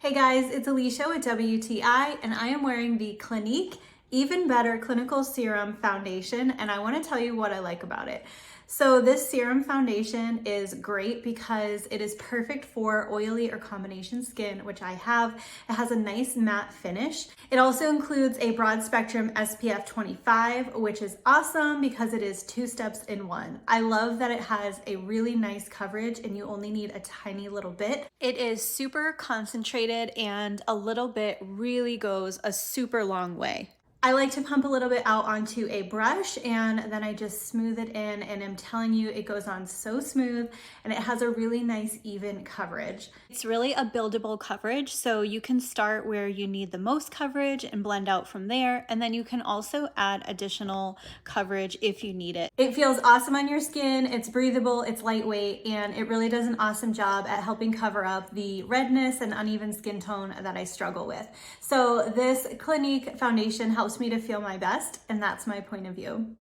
Hey guys, it's Alicia with WTI and I am wearing the Clinique Even Better Clinical Serum Foundation and I want to tell you what I like about it. So this serum foundation is great because it is perfect for oily or combination skin, which I have. It has a nice matte finish. It also includes a broad spectrum SPF 25, which is awesome because it is 2 steps in one. I love that it has a really nice coverage and you only need a tiny little bit. It is super concentrated and a little bit really goes a super long way. I like to pump a little bit out onto a brush and then I just smooth it in, and I'm telling you, it goes on so smooth and it has a really nice even coverage. It's really a buildable coverage, so you can start where you need the most coverage and blend out from there, and then you can also add additional coverage if you need it. It feels awesome on your skin, it's breathable, it's lightweight, and it really does an awesome job at helping cover up the redness and uneven skin tone that I struggle with. So this Clinique foundation helps me to feel my best, and that's my point of view.